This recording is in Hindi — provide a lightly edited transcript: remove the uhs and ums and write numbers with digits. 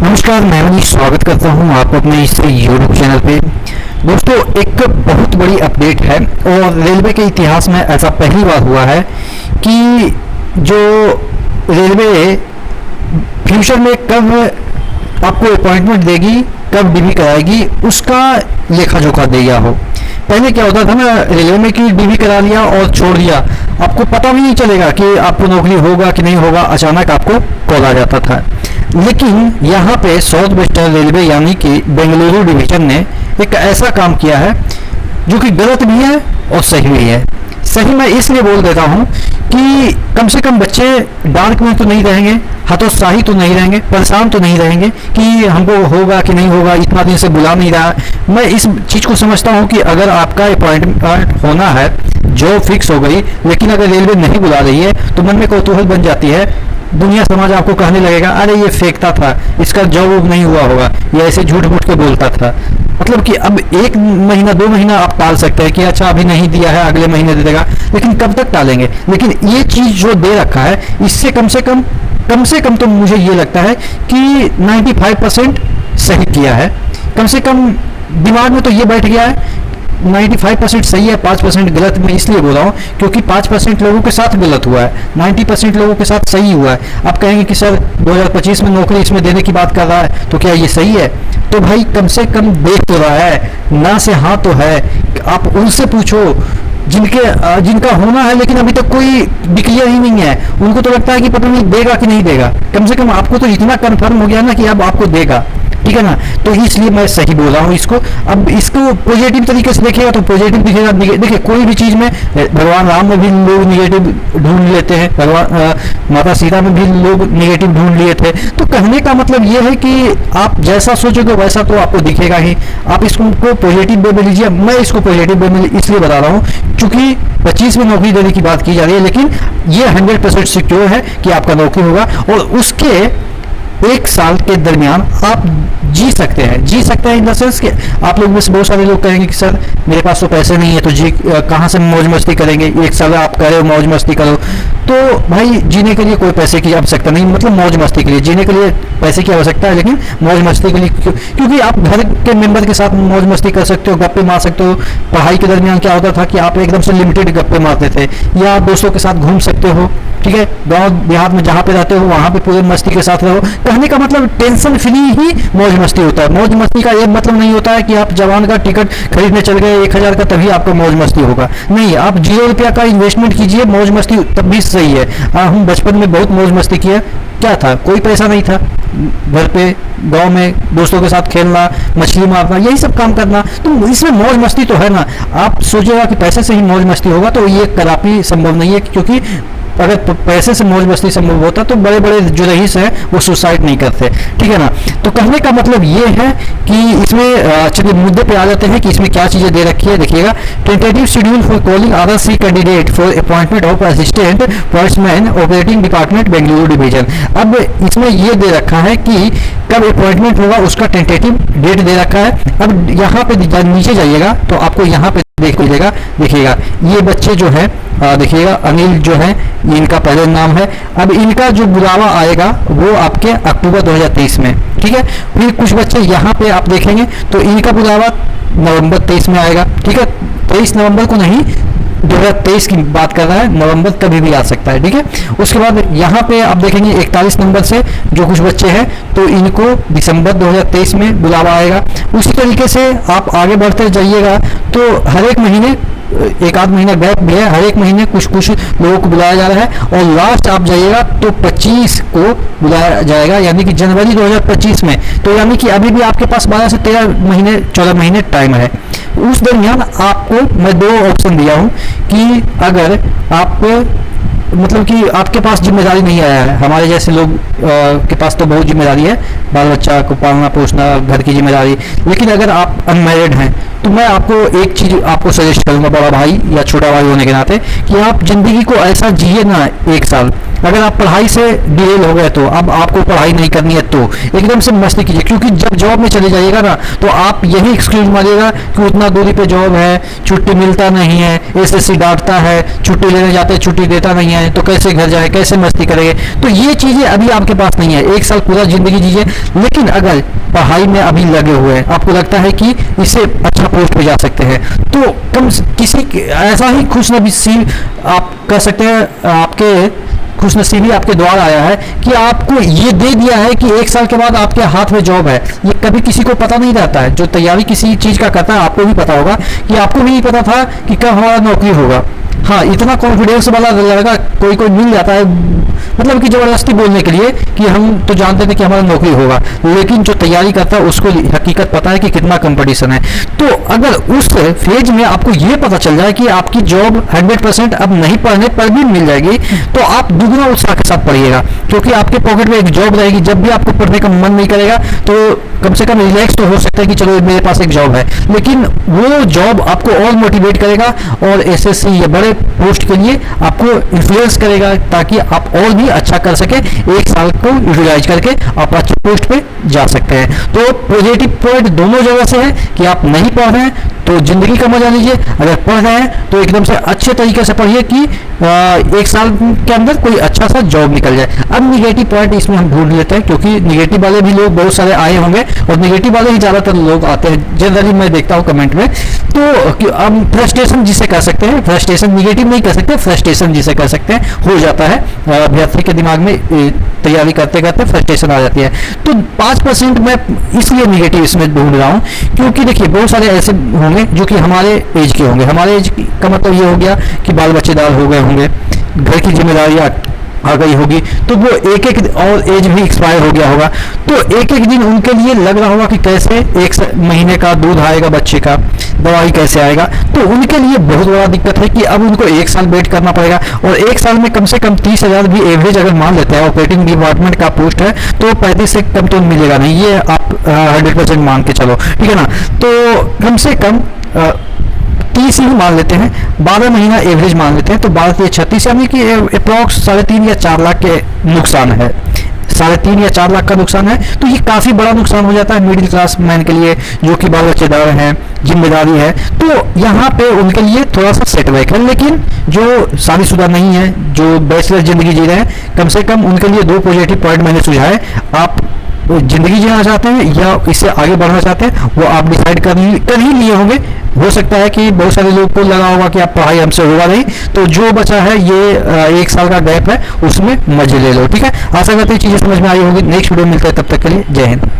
नमस्कार, मैं मनीष स्वागत करता हूं आपको अपने इस यूट्यूब चैनल पे। दोस्तों, एक बहुत बड़ी अपडेट है और रेलवे के इतिहास में ऐसा पहली बार हुआ है कि जो रेलवे फ्यूचर में कब आपको अपॉइंटमेंट देगी, कब डीवी कराएगी, उसका लेखा जोखा दिया हो। पहले क्या होता था ना, रेलवे में कि डीवी करा लिया और छोड़ दिया, आपको पता भी नहीं चलेगा कि आपको नौकरी होगा कि नहीं होगा, अचानक आपको कॉल आ जाता था। लेकिन यहाँ पे साउथ वेस्टर्न रेलवे यानी कि बेंगलुरु डिवीजन ने एक ऐसा काम किया है जो कि गलत भी है और सही भी है। सही मैं इसलिए बोल देता हूँ कि कम से कम बच्चे डार्क में तो नहीं रहेंगे, हतोत्साही तो नहीं रहेंगे, परेशान तो नहीं रहेंगे कि हमको होगा कि नहीं होगा, इतना दिन से बुला नहीं रहा। मैं इस चीज़ को समझता हूँ कि अगर आपका अपॉइंटमेंट होना है, जॉब फिक्स हो गई, लेकिन अगर रेलवे नहीं बुला रही है तो मन में कौतूहल बन जाती है। दुनिया समाज आपको कहने लगेगा, अरे ये फेंकता था, इसका जॉब नहीं हुआ होगा, ये ऐसे झूठ मूठ के बोलता था। मतलब कि अब 1 महीना 2 महीना आप टाल सकते हैं कि अच्छा अभी नहीं दिया है, अगले महीने दे देगा, लेकिन कब तक टालेंगे। लेकिन ये चीज़ जो दे रखा है, इससे कम से कम तो मुझे ये लगता है कि 95% सही किया है। कम से कम दिमाग में तो ये बैठ गया है 95% सही है, 5% गलत। मैं इसलिए बोल रहा हूँ क्योंकि 5% लोगों के साथ गलत हुआ है, 90% लोगों के साथ सही हुआ है। आप कहेंगे कि सर 2025 में नौकरी इसमें देने की बात कर रहा है, तो क्या ये सही है? तो भाई कम से कम देख तो रहा है ना, से हाँ तो है। आप उनसे पूछो जिनका होना है लेकिन अभी तक कोई डिक्लेयर ही नहीं है, उनको तो लगता है कि पता नहीं देगा कि नहीं देगा। कम से कम आपको तो इतना कंफर्म हो गया ना कि अब आपको देगा, ठीक है ना। तो इसलिए मैं सही बोला हूँ इसको। अब इसको पॉजिटिव तरीके से देखेगा तो पॉजिटिव दिखेगा। देखिए, कोई भी चीज़ में भगवान राम में भी लोग निगेटिव ढूंढ लेते हैं, भगवान माता सीता में भी लोग निगेटिव ढूंढ लिए थे। तो कहने का मतलब ये है कि आप जैसा सोचोगे वैसा तो आपको दिखेगा ही। आप इसको पॉजिटिव वे में लीजिए। मैं इसको पॉजिटिव वे में इसलिए बता रहा हूँ क्योंकि 25 में नौकरी देने की बात की जा रही है, लेकिन ये 100% सिक्योर है कि आपका नौकरी होगा और उसके 1 साल के दरमियान आप जी सकते हैं इन द सेंस कि आप लोग में से बहुत सारे लोग कहेंगे कि सर मेरे पास तो पैसे नहीं है, तो जी कहाँ से मौज मस्ती करेंगे। 1 साल आप कह रहे हो मौज मस्ती करो, तो भाई जीने के लिए कोई पैसे की आवश्यकता नहीं, मतलब मौज मस्ती के लिए। जीने के लिए पैसे की आवश्यकता है, लेकिन मौज मस्ती के लिए क्योंकि आप घर के मेंबर के साथ मौज मस्ती कर सकते हो, गप्पे मार सकते हो। पढ़ाई के दरमियान क्या होता था कि आप एकदम से लिमिटेड गप्पे मारते थे, या दोस्तों के साथ घूम सकते हो, ठीक है। गाँव देहात में जहाँ पे रहते हो वहाँ पे पूरे मस्ती के साथ रहो। कहने का मतलब टेंशन फ्री ही मौज मस्ती होता है। मौज मस्ती का ये मतलब नहीं होता है कि आप जवान का टिकट खरीदने चल गए 1000 का तभी आपको मौज मस्ती होगा। नहीं, आप 0 रुपया का इन्वेस्टमेंट कीजिए, मौज मस्ती तब भी सही है। हम बचपन में बहुत मौज मस्ती किया। क्या था? कोई पैसा नहीं था, घर पे गांव में दोस्तों के साथ खेलना, मछली मारना, यही सब काम करना। तो इसमें मौज मस्ती तो है ना। आप सोचेगा कि पैसे से ही मौज मस्ती होगा, तो ये कदापि संभव नहीं है, क्योंकि अगर पैसे से मौज मस्ती संभव होता तो बड़े बड़े जो रईस हैं वो सुसाइड नहीं करते, ठीक है ना। तो कहने का मतलब ये है कि इसमें चलिए मुद्दे पे आ जाते हैं कि इसमें क्या चीज़ें दे रखी है। देखिएगा, tentative schedule for calling RRC candidate for appointment of assistant forestman operating department Bengaluru division. अब इसमें ये दे रखा है कि कब अपॉइंटमेंट होगा, उसका टेंटेटिव डेट दे रखा है। अब यहाँ पे नीचे जाइएगा तो आपको यहाँ पे देखिएगा ये बच्चे जो है, देखिएगा अनिल जो है, इनका पहले नाम है। अब इनका जो बुलावा आएगा वो आपके अक्टूबर 2023 में, ठीक है। फिर कुछ बच्चे यहाँ पे आप देखेंगे तो इनका बुलावा नवंबर 23 में आएगा, ठीक है। 23 नवंबर को नहीं, 2023 की बात कर रहा है, नवंबर कभी भी आ सकता है, ठीक है। उसके बाद यहाँ पे आप देखेंगे 41 नंबर से जो कुछ बच्चे हैं तो इनको दिसंबर 2023 में बुलावा आएगा। उसी तरीके से आप आगे बढ़ते जाइएगा तो हर एक महीने, 1 आध महीना गैप भी है, हर एक महीने कुछ लोगों को बुलाया जा रहा है। और लास्ट आप जाइएगा तो 25 को बुलाया जाएगा, यानी कि जनवरी 2025 में। तो यानी कि अभी भी आपके पास 12 से 13 महीने 14 महीने टाइम है। उस दरमियान आपको मैं 2 ऑप्शन दिया हूँ कि अगर आपको मतलब कि आपके पास जिम्मेदारी नहीं आया है, हमारे जैसे लोग के पास तो बहुत जिम्मेदारी है, बाल बच्चा को पालना पोसना, घर की जिम्मेदारी। लेकिन अगर आप अनमैरिड हैं तो मैं आपको एक चीज़ आपको सजेस्ट करूंगा बड़ा भाई या छोटा भाई होने के नाते, कि आप ज़िंदगी को ऐसा जिए ना एक साल। अगर आप पढ़ाई से डिलेल हो गए तो अब आपको पढ़ाई नहीं करनी है तो एकदम से मस्ती कीजिए, क्योंकि जब जॉब में चले जाइएगा ना तो आप यही एक्सक्यूज मारिएगा कि उतना दूरी पे जॉब है, छुट्टी मिलता नहीं है, एसएससी डांटता है, छुट्टी लेने जाते छुट्टी देता नहीं है, तो कैसे घर जाए, कैसे मस्ती करेंगे। तो ये चीज़ें अभी आपके पास नहीं है, एक साल पूरा ज़िंदगी जीजिए। लेकिन अगर पढ़ाई में अभी लगे हुए हैं, आपको लगता है कि इससे अच्छा पोस्ट पे जा सकते हैं, तो कम किसी ऐसा ही खुशनसीब आप कर सकते हैं, आपके खुशनसीबी आपके द्वार आया है कि आपको ये दे दिया है कि एक साल के बाद आपके हाथ में जॉब है। ये कभी किसी को पता नहीं रहता है, जो तैयारी किसी चीज़ का करता है आपको भी पता होगा कि आपको भी नहीं पता था कि कब हमारा नौकरी होगा। हाँ, इतना कॉन्फिडेंस वाला लड़का कोई कोई मिल जाता है, मतलब कि ज़बरदस्ती बोलने के लिए कि हम तो जानते थे कि हमारा नौकरी होगा, लेकिन जो तैयारी करता है उसको हकीकत पता है कि कितना कंपटीशन है। तो अगर उस फेज में आपको ये पता चल जाए कि आपकी जॉब 100% अब नहीं पढ़ने पर भी मिल जाएगी, तो आप दुगना उत्साह के साथ पढ़िएगा, क्योंकि आपके पॉकेट में एक जॉब रहेगी। जब भी आपको पढ़ने का मन नहीं करेगा तो कम से कम रिलैक्स तो हो सकता है कि चलो मेरे पास एक जॉब है, लेकिन वो जॉब आपको और मोटिवेट करेगा और एसएससी या बड़े पोस्ट के लिए आपको इन्फ्लुएंस करेगा, ताकि आप और भी अच्छा कर सके, एक साल को यूटिलाइज करके आप अच्छे पोस्ट पे जा सकते हैं। तो पॉजिटिव पॉइंट दोनों जगह से है कि आप नहीं पढ़ रहे हैं तो जिंदगी का मजा लीजिए, अगर पढ़ रहे हैं तो एकदम से अच्छे तरीके से पढ़िए कि एक साल के अंदर कोई अच्छा सा जॉब निकल जाए। अब निगेटिव पॉइंट इसमें हम ढूंढ लेते हैं, क्योंकि निगेटिव वाले भी लोग बहुत सारे आए होंगे और निगेटिव वाले ही ज़्यादातर लोग आते हैं, जनरली मैं देखता हूँ कमेंट में। तो अब फ्रस्ट्रेशन जिसे कह सकते हैं, फ्रस्ट्रेशन निगेटिव नहीं कह सकते, फ्रस्ट्रेशन जिसे कह सकते हैं हो जाता है, अभ्यर्थी के दिमाग में तैयारी करते करते फ्रस्ट्रेशन आ जाती है। तो 5% मैं इसलिए निगेटिव इसमें ढूंढ रहा हूँ, क्योंकि देखिए बहुत सारे ऐसे होंगे जो कि हमारे एज के होंगे। हमारे एज का मतलब ये हो गया कि बाल बच्चेदार हो गए होंगे, घर की जिम्मेदारियाँ आ गई होगी, तो वो एक एक और एज भी एक्सपायर हो गया होगा। तो एक एक दिन उनके लिए लग रहा होगा कि कैसे एक महीने का दूध आएगा बच्चे का, दवाई कैसे आएगा। तो उनके लिए बहुत बड़ा दिक्कत है कि अब उनको एक साल वेट करना पड़ेगा, और एक साल में कम से कम 30,000 भी एवरेज अगर मान लेते हैं, ऑपरेटिंग डिपार्टमेंट का पोस्ट है तो 35 से कम तो मिलेगा नहीं, ये आप 100% मान के चलो, ठीक है ना। तो कम से कम 30 ही मान लेते हैं, 12 महीना एवरेज मान लेते हैं, तो 12 से 36 यानी कि अप्रॉक्स 3.5 या 4 लाख के नुकसान है, 3.5 या 4 लाख का नुकसान है। तो ये काफ़ी बड़ा नुकसान हो जाता है मिडिल क्लास मैन के लिए, जो कि बाल बच्चेदार हैं, जिम्मेदारी है। तो यहाँ पे उनके लिए थोड़ा सा सेटबैक है। लेकिन जो शादीशुदा नहीं है, जो बैचलर ज़िंदगी जी रहे हैं, कम से कम उनके लिए 2 पॉजिटिव पॉइंट मैंने सुझाए। आप जिंदगी जीना चाहते हैं या इससे आगे बढ़ना चाहते हैं, वो आप डिसाइड कर ही लिए होंगे। हो सकता है कि बहुत सारे लोग को लगा होगा कि आप पढ़ाई हमसे होगा नहीं, तो जो बचा है ये 1 साल का गैप है, उसमें मजे ले लो, ठीक है। आशा करते हैं चीज़ें समझ में आई होगी। नेक्स्ट वीडियो मिलता है, तब तक के लिए जय हिंद।